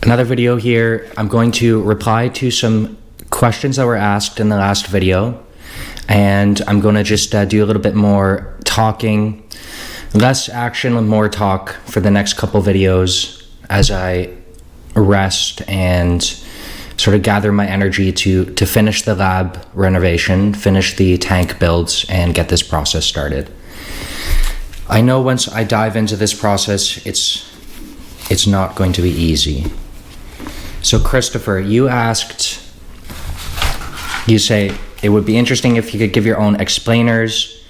Another video here. I'm going to reply to some questions that were asked in the last video, and I'm going to just do a little bit more talking, less action and more talk for the next couple videos as I rest and sort of gather my energy to finish the lab renovation, finish the tank builds, and get this process started. I know once I dive into this process, it's not going to be easy. So Christopher, you say it would be interesting if you could give your own explainers.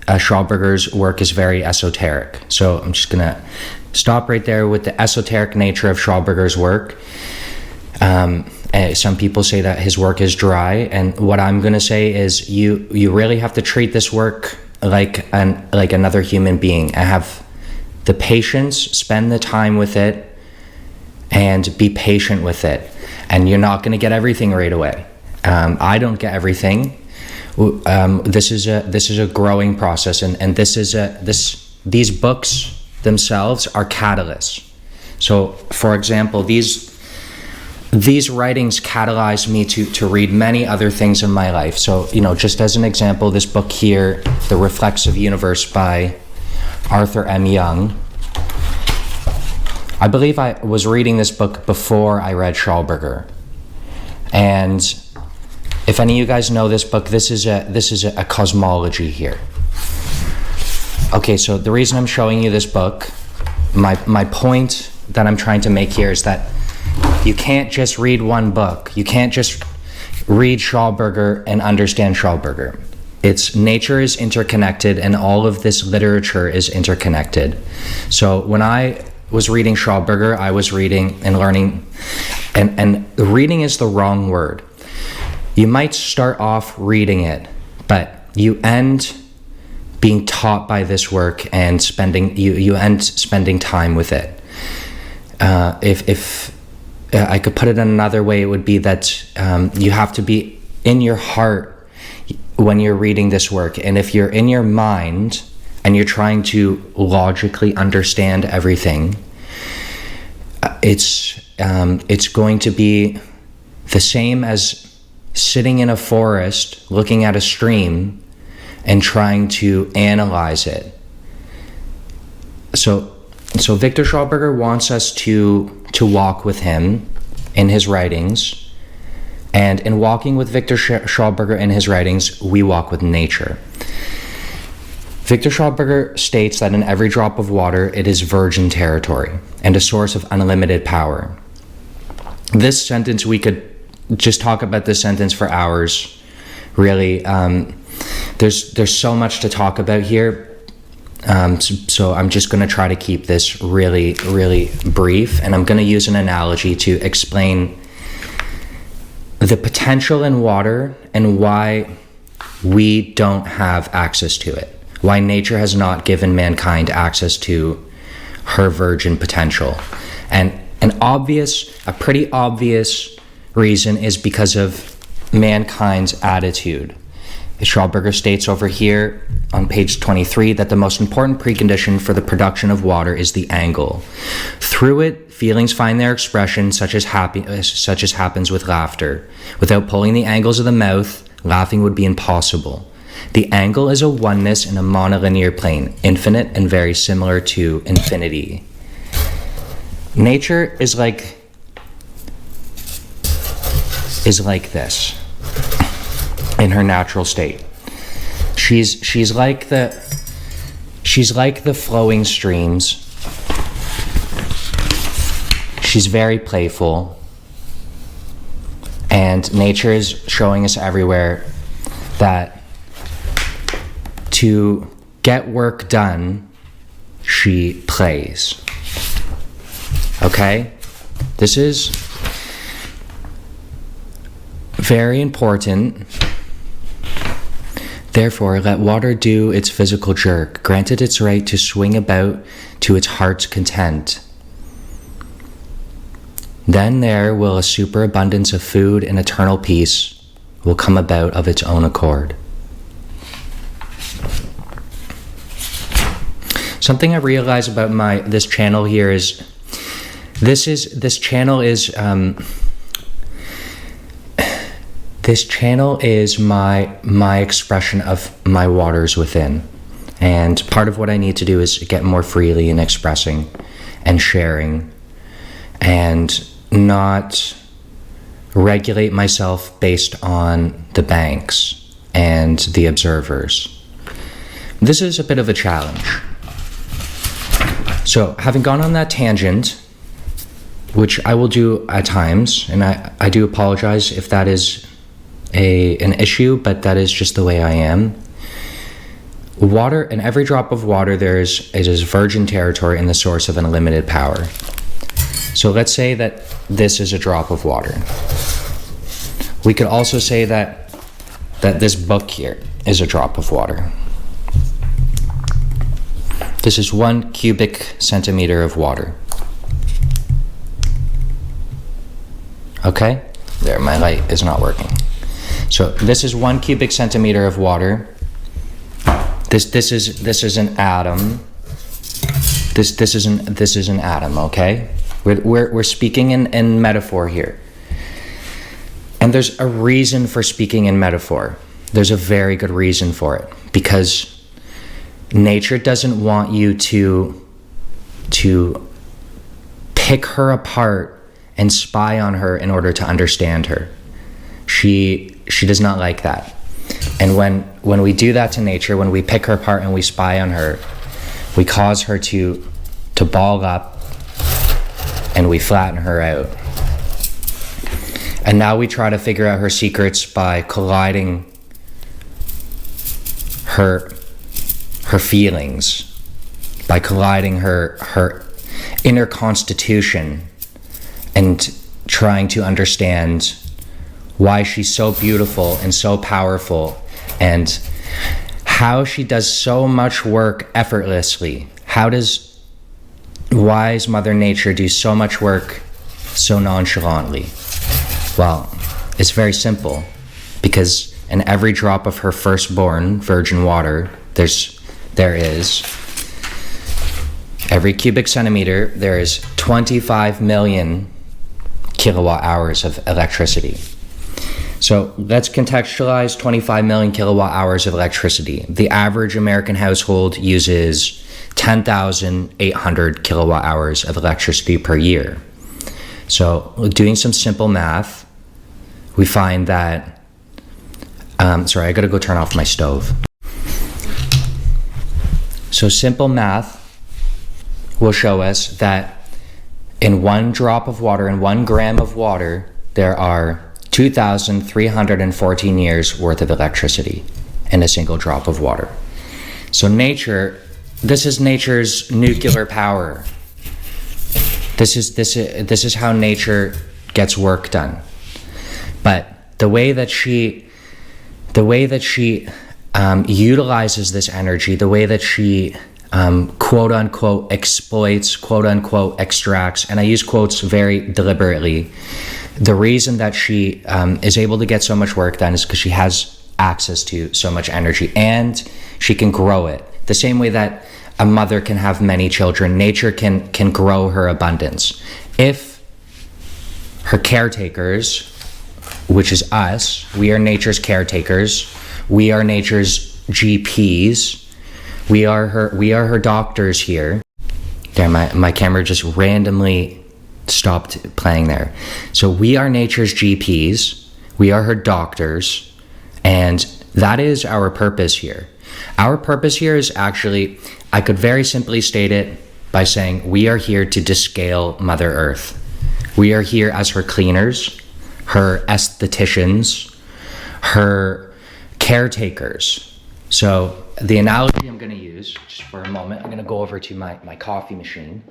Schauberger's work is very esoteric. So I'm just gonna stop right there with the esoteric nature of Schauberger's work. Some people say that his work is dry, and what I'm gonna say is you really have to treat this work like another human being. I have the patience, spend the time with it, and be patient with it. And you're not going to get everything right away. I don't get everything. This is a growing process, and these books themselves are catalysts. So, for example, these writings catalyzed me to read many other things in my life. So, just as an example, this book here, The Reflexive Universe by Arthur M. Young. I believe I was reading this book before I read Schauberger. And if any of you guys know this book, this is a cosmology here. Okay, so the reason I'm showing you this book, my point that I'm trying to make here is that you can't just read one book. You can't just read Schauberger and understand Schauberger. Nature is interconnected, and all of this literature is interconnected. So when I was reading Schauberger, I was reading and learning, and reading is the wrong word. You might start off reading it, but you end being taught by this work and you end spending time with it. If I could put it in another way, it would be that you have to be in your heart when you're reading this work. And if you're in your mind and you're trying to logically understand everything, it's going to be the same as sitting in a forest, looking at a stream, and trying to analyze it. So Victor Schauberger wants us to walk with him in his writings, and in walking with Victor Schauberger in his writings, we walk with nature. Victor Schauberger states that in every drop of water, it is virgin territory and a source of unlimited power. This sentence, we could just talk about this sentence for hours, really. There's so much to talk about here. So I'm just going to try to keep this really, really brief, and I'm going to use an analogy to explain the potential in water and why we don't have access to it. Why nature has not given mankind access to her virgin potential. And a pretty obvious reason is because of mankind's attitude. Schauberger states over here on page 23 that the most important precondition for the production of water is the angle. Through it, feelings find their expression, such as happens with laughter. Without pulling the angles of the mouth, laughing would be impossible. The angle is a oneness in a monolinear plane, infinite and very similar to infinity. Nature is like this in her natural state. She's like the flowing streams. She's very playful, and nature is showing us everywhere that to get work done, she plays. Okay? This is very important. Therefore, let water do its physical jerk, grant it its right to swing about to its heart's content. Then there will a superabundance of food and eternal peace will come about of its own accord. Something I realize about this channel here is This channel is my expression of my waters within. And part of what I need to do is get more freely in expressing and sharing, and not regulate myself based on the banks and the observers. This is a bit of a challenge. So having gone on that tangent, which I will do at times, and I do apologize if that is an issue, but that is just the way I am. Water, in every drop of water, it is virgin territory and the source of unlimited power. So let's say that this is a drop of water. We could also say that this book here is a drop of water. This is 1 cubic centimeter of water. Okay? There, my light is not working. So this is 1 cubic centimeter of water. This is an atom. This is an atom, okay? We're speaking in metaphor here. And there's a reason for speaking in metaphor. There's a very good reason for it, because nature doesn't want you to pick her apart and spy on her in order to understand her. She does not like that. And when we do that to nature, when we pick her apart and we spy on her, we cause her to ball up and we flatten her out. And now we try to figure out her secrets by colliding her feelings, by colliding her inner constitution, and trying to understand why she's so beautiful and so powerful, and how she does so much work effortlessly. How does wise Mother Nature do so much work so nonchalantly? Well, it's very simple, because in every drop of her firstborn virgin water, there is every cubic centimeter, there is 25 million kilowatt hours of electricity. So let's contextualize 25 million kilowatt hours of electricity. The average American household uses 10,800 kilowatt hours of electricity per year. So doing some simple math, we find that, sorry, I gotta go turn off my stove. So simple math will show us that in 1 drop of water, in 1 gram of water, there are 2,314 years worth of electricity in a single drop of water. So nature, this is nature's nuclear power. This is how nature gets work done. But the way that she utilizes this energy, the way that she quote unquote exploits, quote unquote extracts, and I use quotes very deliberately. The reason that she is able to get so much work done is because she has access to so much energy, and she can grow it. The same way that a mother can have many children, nature can grow her abundance. If her caretakers, which is us, we are nature's caretakers, we are nature's GPs, we are her doctors here. There, my camera just randomly stopped playing there. So we are nature's GPs, we are her doctors, and that is our purpose here. Our purpose here is actually, I could very simply state it by saying, we are here to descale Mother Earth. We are here as her cleaners, her estheticians, her caretakers. So the analogy I'm going to use, just for a moment, I'm going to go over to my coffee machine.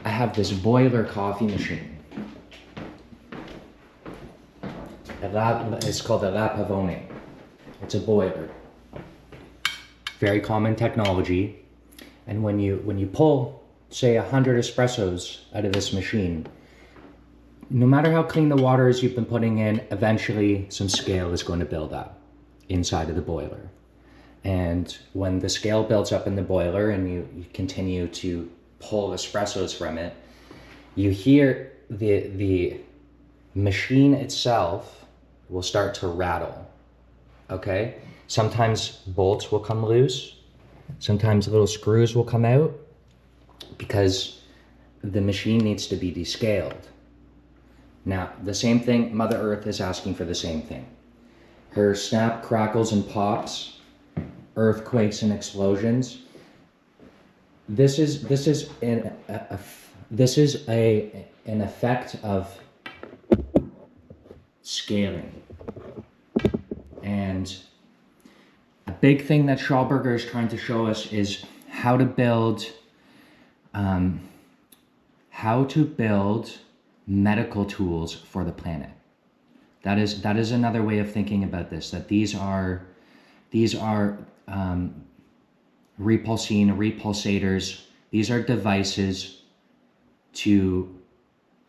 I have this boiler coffee machine. It's called a La Pavone. It's a boiler. Very common technology. And when you pull, say, 100 espressos out of this machine, no matter how clean the water is you've been putting in, eventually some scale is going to build up inside of the boiler. And when the scale builds up in the boiler and you continue to pull espressos from it, you hear the machine itself will start to rattle, okay? Sometimes bolts will come loose, sometimes little screws will come out, because the machine needs to be descaled. Now, the same thing, Mother Earth is asking for the same thing. Her snap, crackles, and pops, earthquakes and explosions. This is an effect of scaling. And a big thing that Schauberger is trying to show us is how to build medical tools for the planet. That is another way of thinking about this, that these are repulsators. These are devices to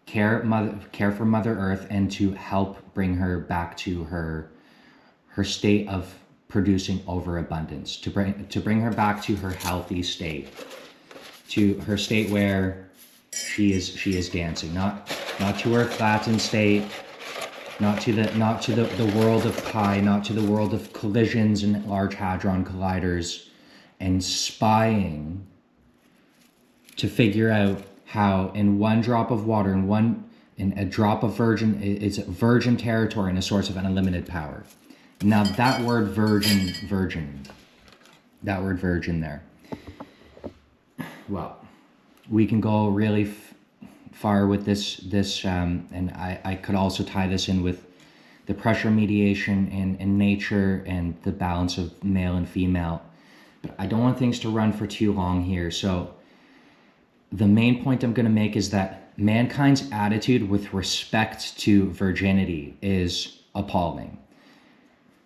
care for Mother Earth and to help bring her back to her state of producing overabundance, to bring her back to her healthy state, to her state where she is dancing, not to her flattened state, not to the world of pi, not to the world of collisions and large hadron colliders, and spying to figure out how in one drop of water, in a drop of virgin, it's virgin territory and a source of unlimited power. Now that word virgin there. Well, we can go really far with this, and I could also tie this in with the pressure mediation in nature and the balance of male and female. But I don't want things to run for too long here. So the main point I'm going to make is that mankind's attitude with respect to virginity is appalling.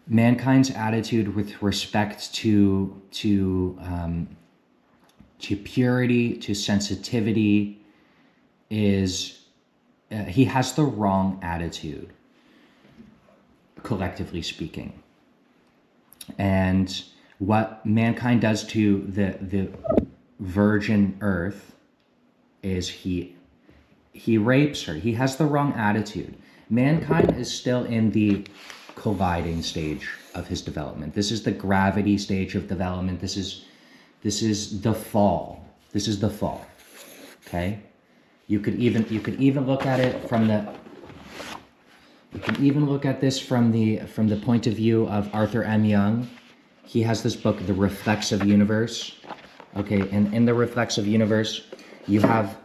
Mankind's attitude with respect to purity, to sensitivity, is he has the wrong attitude, collectively speaking. And what mankind does to the virgin earth is he rapes her. He has the wrong attitude. Mankind is still in the colliding stage of his development. This is the gravity stage of development. This is the fall. This is the fall. Okay? You could even look at it from the point of view of Arthur M. Young. He has this book, The Reflexive Universe. Okay, and in the reflexive universe, you have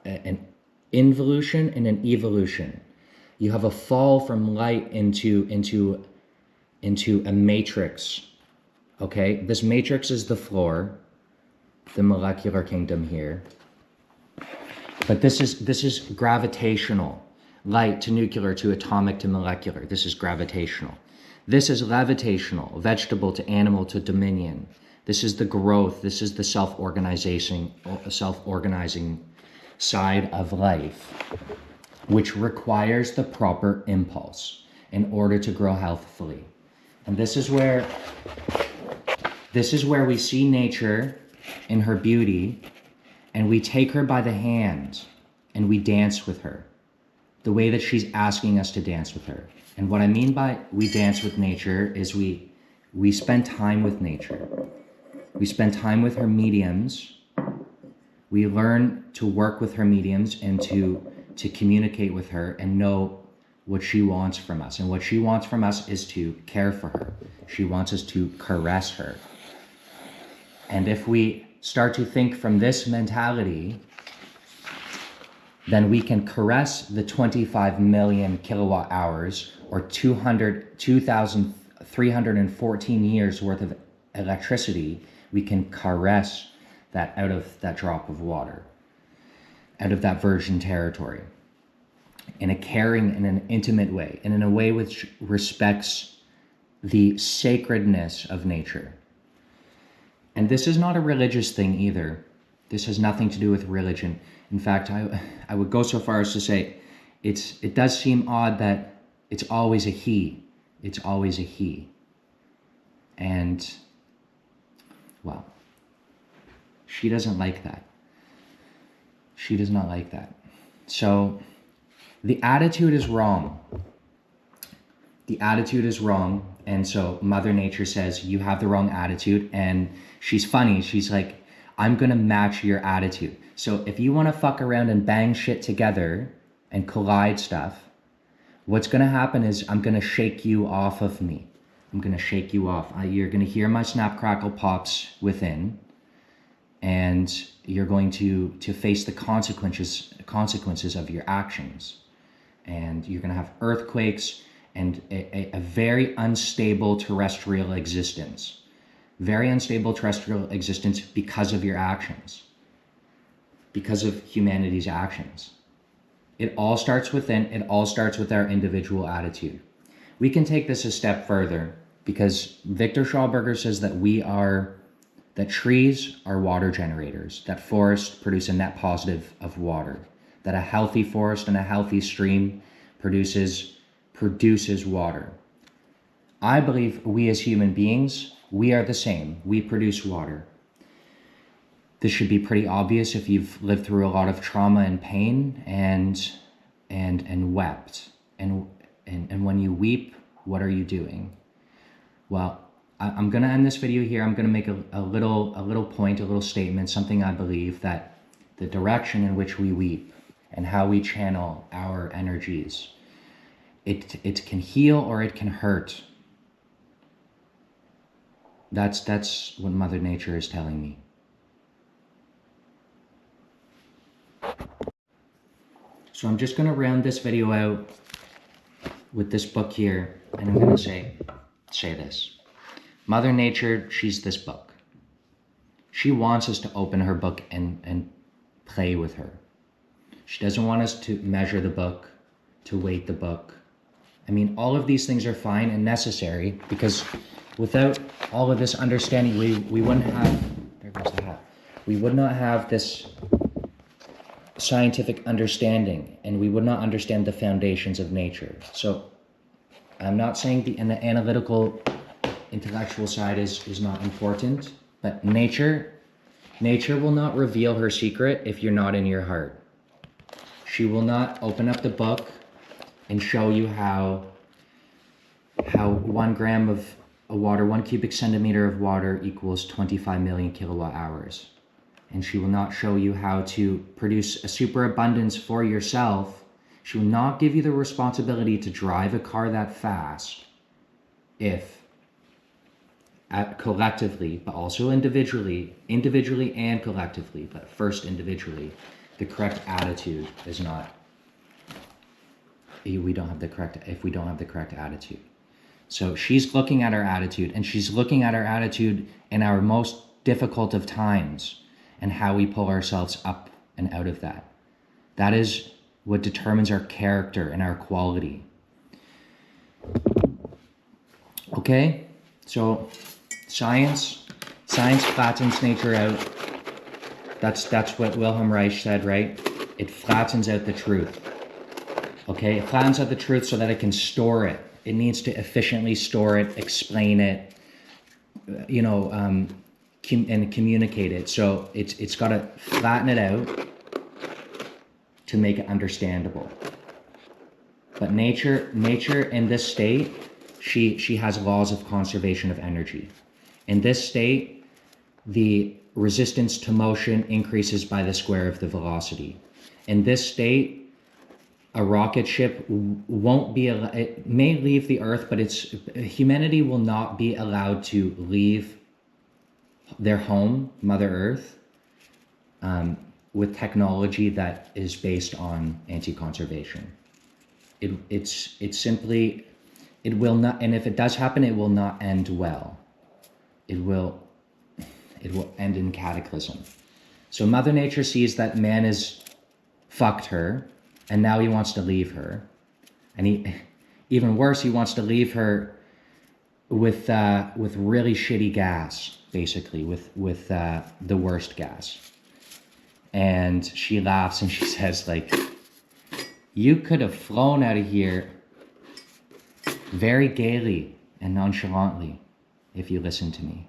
an involution and an evolution. You have a fall from light into a matrix. Okay, this matrix is the floor, the molecular kingdom here. But this is gravitational. Light to nuclear to atomic to molecular. This is gravitational. This is levitational, vegetable to animal to dominion. This is the growth. This is the self-organizing side of life, which requires the proper impulse in order to grow healthfully. And this is where we see nature in her beauty, and we take her by the hand and we dance with her the way that she's asking us to dance with her. And what I mean by we dance with nature is we spend time with nature. We spend time with her mediums. We learn to work with her mediums and to communicate with her and know what she wants from us. And what she wants from us is to care for her. She wants us to caress her. And if we start to think from this mentality, then we can caress the 25 million kilowatt hours or 2,314 years worth of electricity. We can caress that out of that drop of water, out of that virgin territory, in a caring and an intimate way, and in a way which respects the sacredness of nature. And this is not a religious thing either. This has nothing to do with religion. In fact, I would go so far as to say it does seem odd that it's always a he. It's always a he. And, well, she doesn't like that. She does not like that. So the attitude is wrong. The attitude is wrong. And so Mother Nature says, you have the wrong attitude. And she's funny. She's like, I'm going to match your attitude. So if you want to fuck around and bang shit together and collide stuff, what's going to happen is I'm going to shake you off of me. I'm going to shake you off. You're going to hear my snap, crackle, pops within. And you're going to face the consequences of your actions. And you're going to have earthquakes and a very unstable terrestrial existence. Very unstable terrestrial existence because of your actions. Because of humanity's actions. It all starts within. It all starts with our individual attitude. We can take this a step further because Victor Schauberger says that trees are water generators, that forests produce a net positive of water, that a healthy forest and a healthy stream produces water. I believe we as human beings, we are the same. We produce water. This should be pretty obvious if you've lived through a lot of trauma and pain and wept. And when you weep, what are you doing? Well, I'm going to end this video here. I'm going to make a little point, a little statement, something I believe, that the direction in which we weep and how we channel our energies, it can heal or it can hurt. That's what Mother Nature is telling me. So I'm just going to round this video out with this book here, and I'm going to say this. Mother Nature, she's this book. She wants us to open her book and play with her. She doesn't want us to measure the book, to weight the book. I mean, all of these things are fine and necessary, because without all of this understanding, we wouldn't have, there goes the hat. We would not have this scientific understanding, and we would not understand the foundations of nature. So I'm not saying the analytical, intellectual side is not important, but nature will not reveal her secret if you're not in your heart. She will not open up the book and show you how 1 gram of water, 1 cubic centimeter of water equals 25 million kilowatt hours. And she will not show you how to produce a superabundance for yourself. She will not give you the responsibility to drive a car that fast if, collectively, but also individually and collectively, but first individually, the correct attitude is not, if we don't have the correct attitude. So she's looking at our attitude, and she's looking at our attitude in our most difficult of times, and how we pull ourselves up and out of that. That is what determines our character and our quality. Okay, so science flattens nature out. That's what Wilhelm Reich said, right? It flattens out the truth. Okay, it flattens out the truth so that it can store it. It needs to efficiently store it, explain it, and communicate it. So it's got to flatten it out to make it understandable. But nature in this state, she has laws of conservation of energy. In this state, the resistance to motion increases by the square of the velocity. In this state, a rocket ship won't be, it may leave the Earth, but humanity will not be allowed to leave their home, Mother Earth, with technology that is based on anti-conservation. It's simply, it will not, and if it does happen, it will not end well. It will end in cataclysm. So Mother Nature sees that man has fucked her, and now he wants to leave her. And even worse, he wants to leave her with really shitty gas, basically, with the worst gas. And she laughs and she says, like, you could have flown out of here very gaily and nonchalantly if you listened to me.